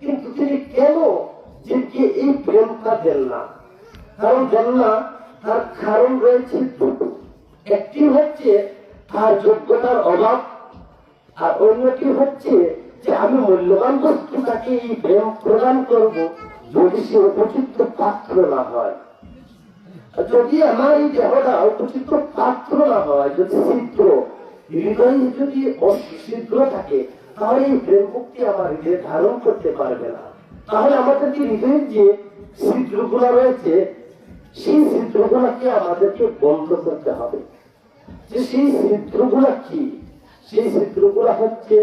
কিন্তু তিনি কেন জীবকে এই প্রেমটা দেন না? কারণ দেন না, তার কারণ রয়েছে দুটো। একটি হচ্ছে তার যোগ্যতার অভাব, আর অন্যটি হচ্ছে যে আমি মূল্যবান বস্তু তাকে এই প্রেম প্রদান করব যদি সে উপযুক্ত পাত্র না হয়। যদি আমার এই দেহটা উপযুক্ত পাত্র না হয়, যদি ছিদ্র, হৃদয় যদি অছিদ্র থাকে, তাহলে এই প্রেম ভক্তি আমার হৃদয়ে ধারণ করতে পারবে না। তাহলে আমাদের যে হৃদয়ের যে ছিদ্রগুলা রয়েছে, সেই ছিদ্রগুলাকে আমাদেরকে বন্ধ করতে হবে। যে সেই ছিদ্রগুলা কি? সেই ছিদ্রগুলা হচ্ছে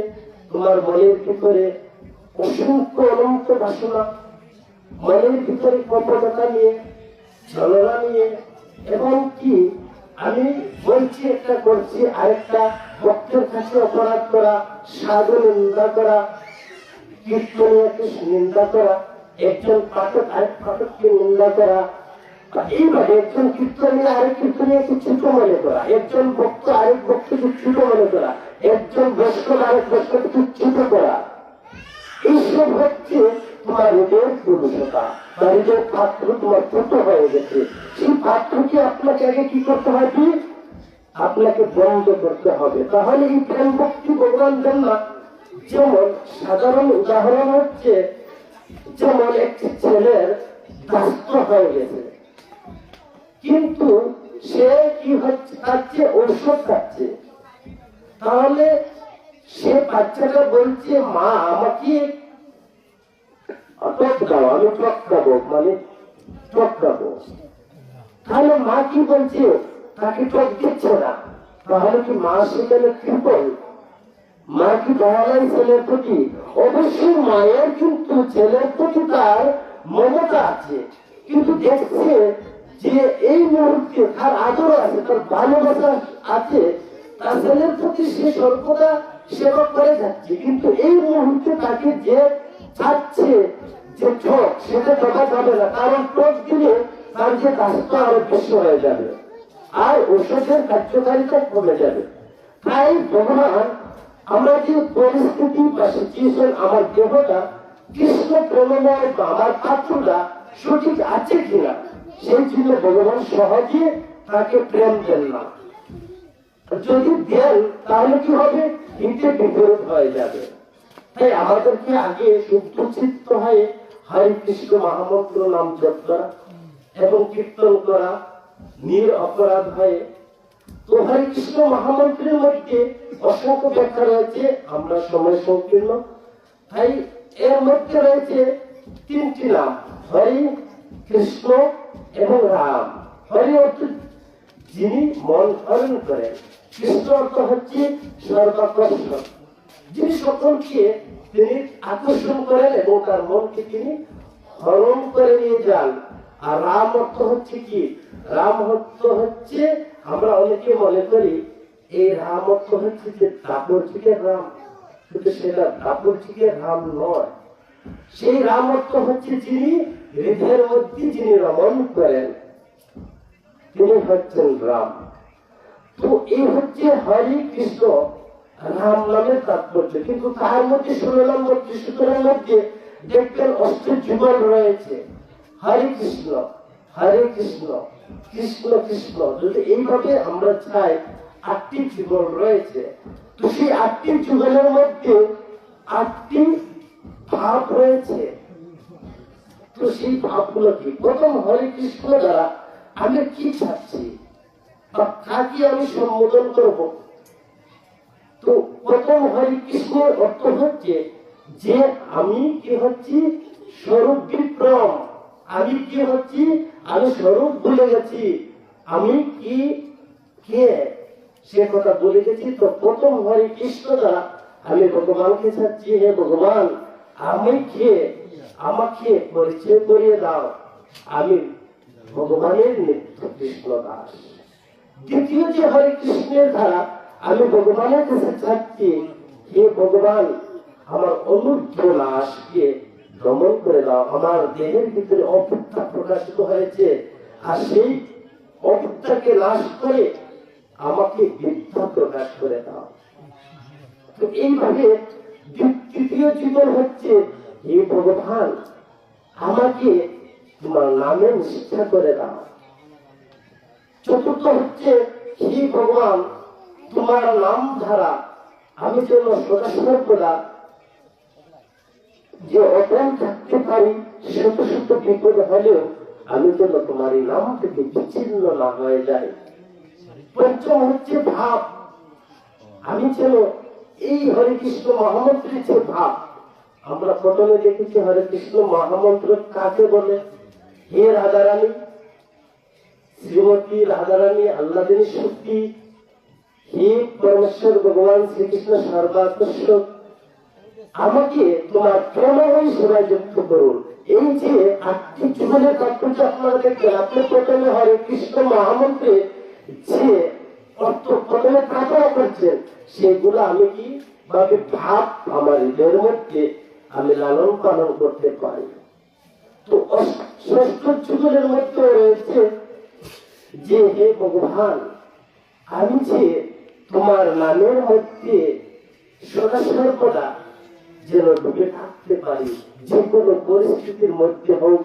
তোমার মনের ভিতরে অসংখ্য অনন্ত বাসনা, মনের ভিতরে কপটতা নিয়ে, ছলনা নিয়ে, এবং কি আমি বলছি একটা করছি আরেকটা, ভক্তের কাছে অপরাধ করা, সাধু নিন্দা করা, কীর্তনীয়কে নিন্দা করা, একজন পাঠক আরেক পাঠককে নিন্দা করা, এইভাবে একজন কীর্তনীয় আরেক কীর্তনীয়কে ছোট মনে করা, একজন ভক্ত আরেক ভক্তকে ছোট মনে করা, একজন বৈষ্ণব আরেক বৈষ্ণবকে ছোট করা, এইসব হচ্ছে তোমার হৃদয়ের পুরুষতা। বা হৃদয়ের পাত্র তোমার ছোট হয়ে গেছে। সেই পাত্রকে আপনাকে আগে কি করতে হবে? আপনাকে বন্ধ করতে হবে। তাহলে এই প্রেম ভক্তি ভগবান দেন না। যেমন সাধারণ উদাহরণ হচ্ছে, যেমন একটি ছেলের দাস্ত হয়ে গেছে, কিন্তু সে কি হচ্ছে, খাচ্ছে ঔষধ খাচ্ছে। তাহলে সে বাচ্চাটা বলছে, মা আমাকে টক দাও, আমি টক খাবো, মানে টক খাবো। তাহলে মা কি বলছে? তাকে টক দিচ্ছে না। তাহলে কি মা সেখানে কৃপণ? মা কি দয়া নাই ছেলের প্রতি? অবশ্যই মায়ের কিন্তু ছেলের প্রতি তার মমতা আছে, কিন্তু দেখছে যে এই মুহূর্তে তার আদর আছে, তার ভালোবাসা আছে, তার ছেলের প্রতি সে সর্বদা সেবা করে যাচ্ছে। কিন্তু এই মুহূর্তে তাকে যে চাচ্ছে যে ঠক, সেটা দেওয়া যাবে না। কারণ টক দিলে তার যে কাজটা আরো বেশি হয়ে যাবে, আর ওষুধের কার্যকারিতা কমে যাবে। তাই ভগবান আমরা যে পরিস্থিতি বা সিচুয়েশন, আমার দেহটা কৃষ্ণ প্রেমময় বা আমার পাত্রটা সঠিক আছে কিনা, সেই জন্য ভগবান সহজে তাকে প্রেম দেন না। যদি দেন তাহলে কি হবে? হিতে বিপরীত হয়ে যাবে। তাই আমাদেরকে আগে শুদ্ধ চিত্ত হয়ে হরে কৃষ্ণ মহামন্ত্র নাম জপ করা এবং কীর্তন করা, নির অপরাধ হয়ে। তো হরে কৃষ্ণ মহামন্ত্রের মধ্যে অসংখ্য ব্যাখ্যা রয়েছে, আমরা সময় সংকীর্ণ, তাই এর মধ্যে রয়েছে তিনটি নাম, হরি, কৃষ্ণ এবং রাম। হরি অর্থ যিনি মন হরণ করেন, কৃষ্ণ অর্থ হচ্ছে সর্বাকর্ষণ, যিনি সকলকে তিনি আকর্ষণ করেন এবং তার মনকে তিনি হরণ করে নিয়ে যান। আর রাম অর্থ হচ্ছে কি? রাম অর্থ হচ্ছে, আমরা অনেকে মনে করি এই রাম অর্থ হচ্ছে যে দাপরচিকের রাম, কিন্তু সেটা দাপরচিকের রাম নয়। সেই রাম অর্থ হচ্ছে যিনি হৃদয়ের মধ্যে যিনি রমণ করেন, তিনি হচ্ছেন রাম। তো এই হচ্ছে হরি কৃষ্ণ রাম নামের তাৎপর্য। কিন্তু তার মধ্যে 16 নম্বর সূত্রের মধ্যে দেখবেন অষ্টযুগল রয়েছে, হরে কৃষ্ণ হরে কৃষ্ণ কৃষ্ণ কৃষ্ণ। যদি এইভাবে আমরা চাই, 8টি যুগল রয়েছে। তো সেই 8টি যুগলের মধ্যে 8টি ভাব রয়েছে। তো সেই ভাবগুলো কি? প্রথম হরে কৃষ্ণ দ্বারা আমি কি চাচ্ছি বা কাকে আমি সম্বোধন করব? তো প্রথম হরে কৃষ্ণের অর্থ হচ্ছে যে আমি কি হচ্ছি? স্বরূপ বিক্রম। আমি কি হচ্ছি? আমি স্বরূপ ভুলে গেছি, আমি কি কে সে কথা বলে গেছি। তো প্রথম হরে কৃষ্ণ দ্বারা আমি ভগবানকে চাচ্ছি, হে ভগবান আমি কে, আমাকে পরিচয় করিয়ে দাও, আমি ভগবানের নিত্য কৃষ্ণ দাস। দ্বিতীয় যে হরে কৃষ্ণের ধারা, আমি ভগবানের কাছে চাচ্ছি, হে ভগবান আমার অনুদ্ধ নাশকে দমন করে দাও। আমার দেহের ভিতরে অপূর্ণতা প্রকাশিত হয়েছে, আর সেই অপূর্ণতাকে নাশ করে আমাকে বিদ্যা প্রকাশ করে দাও। তো এইভাবে তৃতীয় জীবন হচ্ছে হে ভগবান, আমাকে তোমার নামে নিষ্ঠা করে দাও। চতুর্থ হচ্ছে, হে ভগবান, তোমার নাম ধারা আমি যেন সদা সর্বদা যে অটল থাকতে পারি, শত শত বিপদ হলেও আমি যেন তোমার এই নাম থেকে বিচ্ছিন্ন না হয়ে যায়। পঞ্চম হচ্ছে ভাব, আমি যেন এই হরে কৃষ্ণ মহামন্ত্রের যে ভাব, আমরা প্রথমে দেখেছি হরে কৃষ্ণ মহামন্ত্র কাকে বলে? হে রাধারানী, শ্রীমতী রাধারানী আল্লাদিনী শক্তি, হে পরমেশ্বর ভগবান শ্রীকৃষ্ণ সর্বাকর্ষক, আমাকে তোমার প্রেমময় সেবায় যুক্ত করুন। এই যে আর্থিক জীবনের তাৎপর্য আপনারা দেখবেন, আপনি প্রথমে হরে কৃষ্ণ মহামন্ত্রে যে অর্থ প্রথমে প্রার্থনা করছেন, সেগুলো আমি কি ভাবে ভাব আমার হৃদয়ের মধ্যে আমি লালন পালন করতে পারি। তো ষষ্ঠ জীবনের মধ্যে রয়েছে যে হে ভগবান, আমি যে তোমার নামের মধ্যে সদা সর্বদা যেন ডুবে থাকতে পারি, যে কোনো পরিস্থিতির মধ্যে হোক,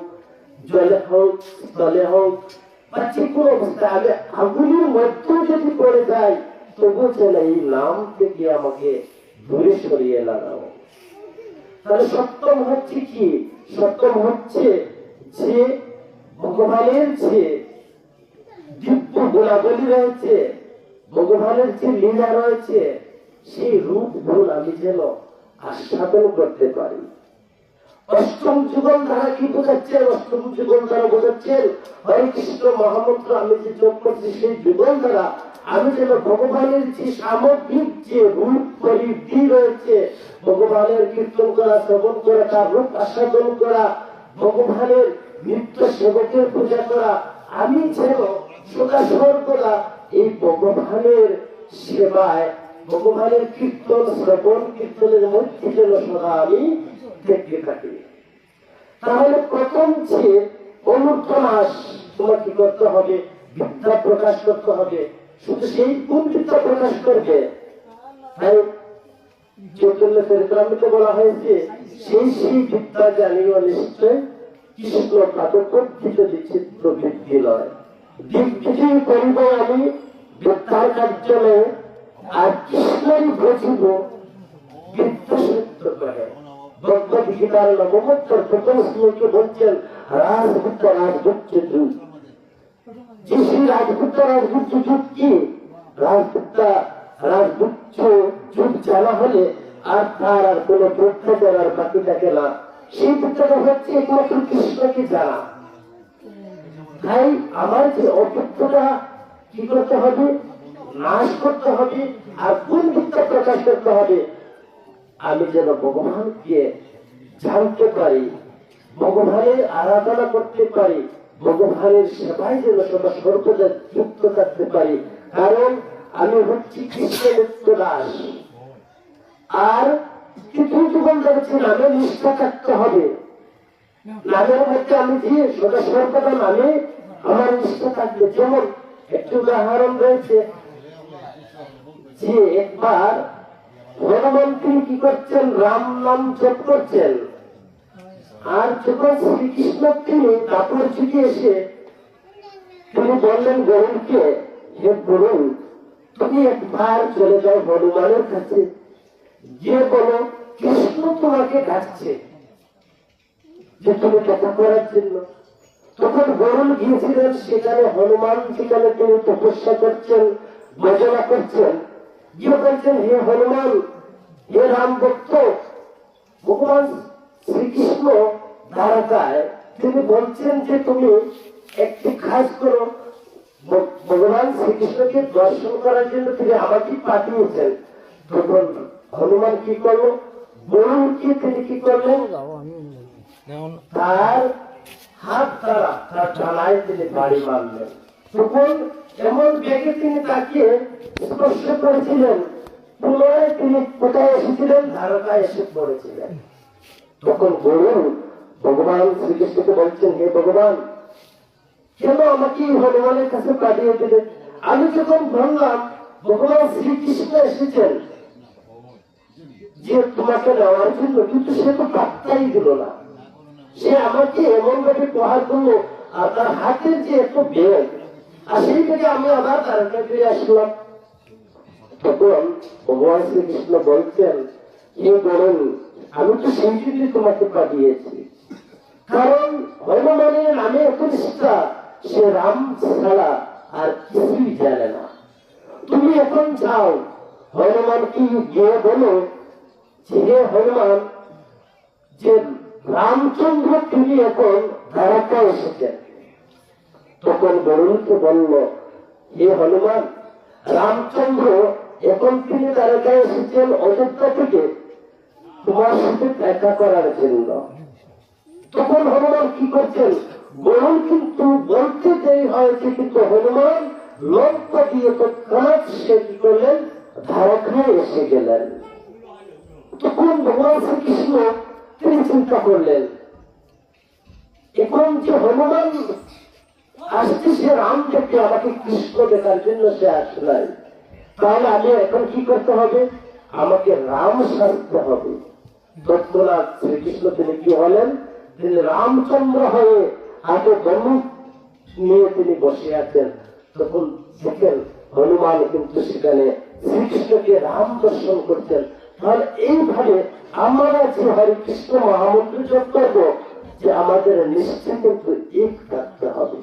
জলে হোক, স্থলে হোক, বা যে কোনো অবস্থায় আমি আগুনের মধ্যেও যদি পড়ে যাই, তবু যেন এই নাম থেকে আমাকে দূরে সরিয়ে লাগাও। তাহলে সপ্তম হচ্ছে কি? সপ্তম হচ্ছে যে ভগবানের যে দিব্য গুণাবলী রয়েছে, ভগবানের যে লীলা রয়েছে, সেই রূপ গুণ আমি যেন আস্বাদন করতে পারি। অষ্টম যুগল দ্বারা কি বোঝাচ্ছেন? অষ্টম যুগল দ্বারা বোঝাচ্ছেন হরে কৃষ্ণ মহামন্ত্র আমি যে যোগ করছি, সেই যুগল দ্বারা আমি যেন ভগবানের যে সামগ্রিক যে রূপ পরিধি রয়েছে, ভগবানের কীর্তন করা, শ্রবণ করা, তার রূপ আস্বাদন করা, ভগবানের নিত্য সেবকের পূজা করা, আমি যেন সদা সর্বদা এই ভগবানের সেবায়, ভগবানের কীর্তন শ্রবণ কীর্তনের মধ্যে যেন সদা আমি দেখতে থাকি। তাহলে প্রথম যে অনূর্ধ্ব মাস তোমার কি করতে হবে? বিদ্যা প্রকাশ করতে হবে। শুধু সেই কোন বিদ্যা প্রকাশ করবে? তাই চৈতন্য চরিতামৃতে বলা হয়েছে, সেই সেই বিদ্যা জানিও নিশ্চয় কৃষ্ণ পাদপদ্ধিত বিচিত্র বৃদ্ধি নয়। দিগ্বিজয়ী করিব আমি বিদ্যার কার্যে, আর কৃষ্ণই বুঝিব বিদ্যা সত্য করে। ভগবদ গীতার নবমোত্তর প্রথম শ্লোকে বলছেন রাজপুত্র রাজগুপ্ত যুগ। যে সেই রাজপুত্র রাজগুপ্ত যুগ কি? রাজগুপ্ত যুগ জানা হলে আর তার আর কোন পরীক্ষা করার বাকি থাকে না। সেই বিদ্যাটা হচ্ছে একমাত্র কৃষ্ণকে জানা। তাই আমার যে অভিজ্ঞতা কি করতে হবে? নাশ করতে হবে। আর কোন বিদ্যা প্রকাশ করতে হবে? আমি যেন ভগবানকে জানতে পারি, ভগবানের আরাধনা করতে পারি, ভগবানের সেবায় যেন সদা সর্বদা যুক্ত থাকতে পারি। কারণ আমি হচ্ছি কৃষ্ণের দাস। আর তৃতীয় জীবন যাচ্ছে নামে নিষ্ঠা থাকতে হবে। নামের মধ্যে আমি যে সদা সর্বদা নামে আমার নিষ্ঠা থাকবে। যেমন একটি উদাহরণ রয়েছে যে একবার হনুমান তিনি কি করছেন? রাম নাম জপ করছেন। আর যখন শ্রীকৃষ্ণ তিনি কাপড় ঝুঁকে এসে তিনি বললেন গরুণকে, হে গরুণ, তুমি একবার চলে যাও হনুমানের কাছে, গিয়ে বলো কৃষ্ণ তোমাকে ডাকছে যে তুমি দেখা করার জন্য। তখন গরুণ গিয়েছিলেন সেখানে, হনুমান সেখানে তিনি তপস্যা করছেন, ভজনা করছেন। গিয়ে বলছেন, হে হনুমান, হে রাম ভক্ত, ভগবান শ্রীকৃষ্ণ দ্বারকায় তিনি বলছেন যে তুমি একটি কাজ করো, ভগবান শ্রীকৃষ্ণকে দর্শন করার জন্য তিনি আমাকে পাঠিয়েছেন। তখন হনুমান কি করলো? গরুকে তিনি কি করলেন? তার হাত দ্বারা তার ডানায় তিনি বাড়ি মারলেন। তখন এমন বেগে তিনি তাকে স্পর্শ করেছিলেন, পুনরায় তিনি কোথায় এসেছিলেন? দ্বারকায় এসে পড়েছিলেন। তখন গরুণ ভগবান শ্রীকৃষ্ণকে বলছেন, হে ভগবান, কেন আমাকে হনুমানের কাছে পাঠিয়ে দিলেন? আমি যখন বললাম ভগবান শ্রীকৃষ্ণ এসেছেন, যে তোমাকে নেওয়ার জন্য, কিন্তু সে তো পাত্তাই দিল না। সে আমাকে এমন ভাবে প্রহার করলো, আর তার হাতের যে এত বেগ, আর সেই থেকে আমি আবার দ্বারকায় ফিরে আসলাম। তখন ভগবান শ্রীকৃষ্ণ বলছেন, হে বলুন, আমি তো সেই জন্য তোমাকে পাঠিয়েছি, কারণ হনুমানের নামে এত নিষ্ঠা, সে রাম ছাড়া আর কিছুই জানে না। তুমি এখন যাও, হনুমান কি গিয়ে বলো যে হে হনুমান, যে রামচন্দ্র তিনি এখন দ্বারকায় এসেছেন। তখন বরুণকে বলল, হে হনুমান, রামচন্দ্র এখন তিনি দ্বারকায় এসেছেন অযোধ্যা থেকে তোমার সাথে দেখা করার জন্য। তখন হনুমান কি করছেন, বরুণ কিন্তু বলতে দেরি হয়েছে, কিন্তু হনুমান লঙ্কা দিয়ে তৎক্ষণাৎ সে কি করলেন, দ্বারকায় এসে গেলেন। তখন ভগবান শ্রীকৃষ্ণ তিনি চিন্তা করলেন, এখন যে হনুমান আসছে সে রাম থেকে আমাকে কৃষ্ণ দেখার জন্য সে আসলাই, তাহলে আমি এখন কি করতে হবে, আমাকে রাম সাজতে হবে। তৎক্ষণাৎ শ্রীকৃষ্ণ তিনি কি হলেন, তিনি রামচন্দ্র হয়ে হাতে ধনুক নিয়ে তিনি বসে আছেন। তখন দেখেন হনুমান কিন্তু সেখানে শ্রীকৃষ্ণকে রাম দর্শন করছেন। তাহলে এইভাবে আমরা যে হরে কৃষ্ণ মহামন্ত্র জপ করবো, যে আমাদের নিশ্চয় কিন্তু এক থাকতে হবে,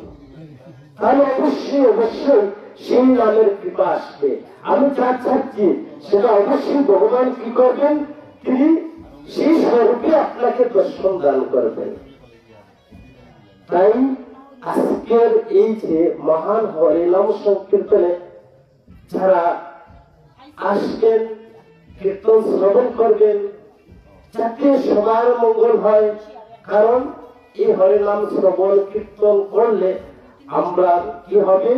তাহলে অবশ্যই অবশ্যই সেই নামের কৃপা আসবে। আমি যা চাচ্ছি সেটা অবশ্যই ভগবান কি করবেন, তিনি সেই স্বরূপে আপনাকে দর্শন দান করবেন। তাই আজকের এই যে মহান হরিনাম সংকীর্তনে যারা আসবেন, কীর্তন শ্রবণ করবেন, যাতে সবার মঙ্গল হয়, কারণ এই হরিনাম শ্রবণ কীর্তন করলে আমরা কি হবে,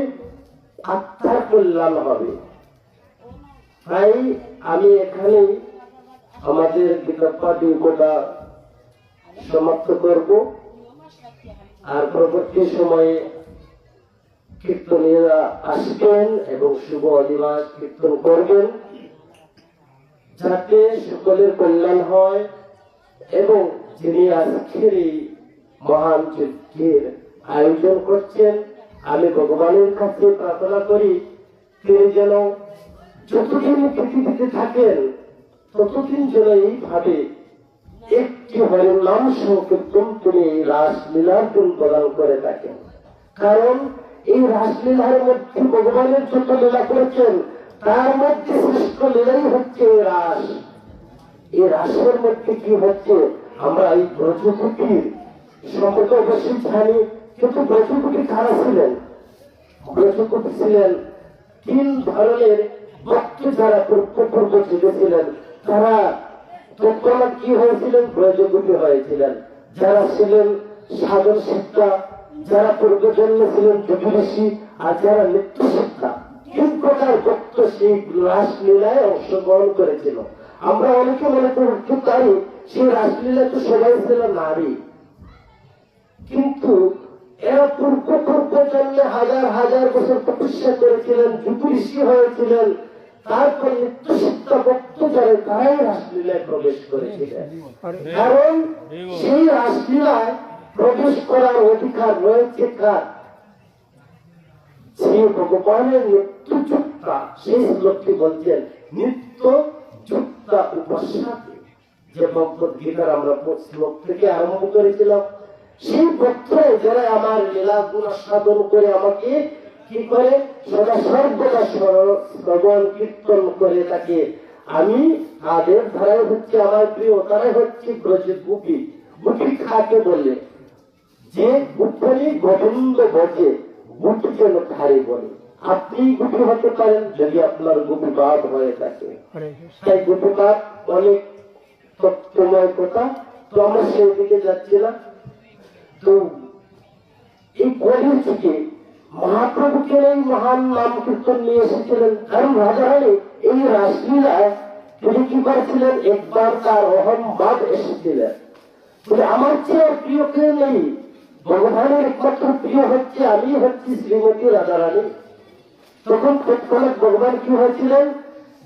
আত্মার কল্যাণ হবে। তাই আমি এখানে আমাদের গীতাপাঠ কথা সমাপ্ত করব, আর পরবর্তী সময়ে কীর্তনীয়রা আসবেন এবং শুভ অধিবাস কীর্তন করবেন, যাতে সকলের কল্যাণ হয়। এবং যিনি আজকের এই মহান যজ্ঞের আয়োজন করছেন, আমি ভগবানের কাছে প্রার্থনা করি, তিনি যেন যতদিন পৃথিবীতে থাকেন ততদিন যেন এইভাবে একটি হরিনাম সংকীর্তন তিনি রাসলীলার দিন প্রদান করে থাকেন। কারণ এই রাসলীলার মধ্যে ভগবানের যত লীলা করেছেন, তার মধ্যে শ্রেষ্ঠ লীলাই হচ্ছে রাস। এই রাসের মধ্যে কি হচ্ছে, আমরা এই ব্রজকুটির সম্পর্কে অবশ্যই জানি, কিন্তু ব্রজকুটি কারা ছিলেন, ব্রজকুটি ছিলেন তিন ধরনের ভক্ত যারা পূর্ব যুগে ছিলেন, তারা তৎক্ষণাৎ কি হয়েছিলেন, ব্রজকুটি হয়েছিলেন। যারা ছিলেন সাধন শিক্ষা, যারা পূর্বজন্মে ছিলেন যোগী ঋষি, আর যারা নিত্য শিক্ষা, তিন প্রকার ভক্ত সেই রাসলীলায় অংশগ্রহণ করেছিল। আমরা অনেকে মনে করতে পারি সেই রাসলীলায় তো সবাই ছিল নারী, কিন্তু এরা পূর্ব জন্মে হাজার হাজার বছর তপস্যা করেছিলেন, যোগী ঋষি হয়েছিলেন, তারপর নিত্য শিক্ষা ভক্ত যারা তারাই রাসলীলায় প্রবেশ করেছিলেন। কারণ সেই রাসলীলায় প্রবেশ করার অধিকার রয়েছে কার, যে ভগবানের নিত্য যুক্তা। সেই শ্লোকটি বলছেন, নিত্য যুক্তা উপাস্যাতে, যে ভগবত গীতার আমরা শ্লোক থেকে আরম্ভ করেছিলাম, সেই ভক্তরা যারা আমার লীলা গুণ সাধন করে আমাকে কি করে সদা সর্বদা শ্রবণ কীর্তন করে থাকে, আমি তাদের ধারায় হচ্ছে আমার প্রিয়, তারাই হচ্ছে ব্রজ গোপী। গোপী কাকে বলে, যে গোপনী গোবিন্দ বজে, গোপী যেন ধারে বলে। আপনি গোপী হতে পারেন যদি আপনার গোপীবাদ হয়ে থাকে। তাই গোপীবাদ অনেক তত্ত্বময় কথা, তো আমরা সেই দিকে যাচ্ছি না। তো এই কলির থেকে মহাপ্রভুকে এই মহান নাম কীর্তন নিয়ে এসেছিলেন, কারণ রাজারানী এই রাসলীলায় তিনি কি করেছিলেন, একবার তার অহংবাদ এসেছিলেন, বলে আমার চেয়ে প্রিয় কেউ নেই, ভগবানের একমাত্র প্রিয় হচ্ছে আমি, হচ্ছি শ্রীমতী রাজারানী। তখন তৎক্ষণাৎ ভগবান কি হয়েছিলেন,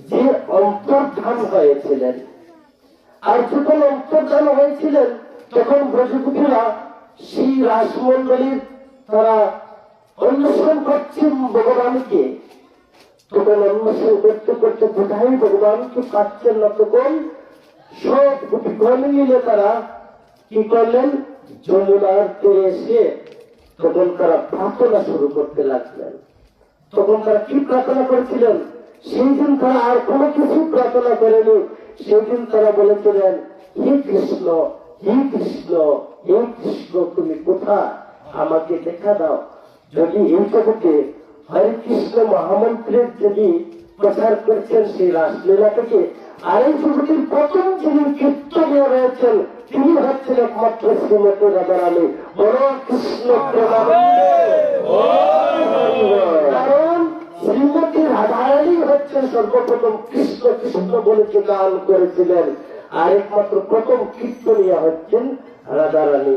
যে অন্তর্ধান হয়েছিলেন, আর যখন অন্তর্ধান হয়েছিলেন তখন ব্রজগোপীরা সেই রাসমন্ডলীর তারা অন্বেষণ করছেন ভগবানকে। তখন অন্বেষণ করতে করতে কোথায় ভগবানকে পাচ্ছেন না, তখন সব গোপীগণ মিলে তারা কি করলেন, যমুনার তীরে এসে তখন তারা প্রার্থনা শুরু করতে লাগলেন। তখন তারা কি প্রার্থনা করেছিলেন, সেই দিন তারা আর কোনো কিছু প্রার্থনা করেনি। সেই দিন তারা বলেছিলেন, হে কৃষ্ণ, হে কৃষ্ণ, হে কৃষ্ণ, তুমি কোথায়, আমাকে দেখা দাও। যদি এই জগতে হরে কৃষ্ণ মহামন্ত্রের যদি প্রচার করছেন সেই রাসলীলা থেকে, আর এই জগতের প্রথম যিনি কীর্তনে রয়েছেন তিনি হচ্ছেন একমাত্র শ্রীমতী রাধারানী। বড় কৃষ্ণ প্রেমানন্দে, কারণ শ্রীমতী রাধারানী হচ্ছেন সর্বপ্রথম কৃষ্ণ কৃষ্ণ বলে যে গান করেছিলেন, আর একমাত্র প্রথম কীর্তনিয়া হচ্ছেন রাধারানী।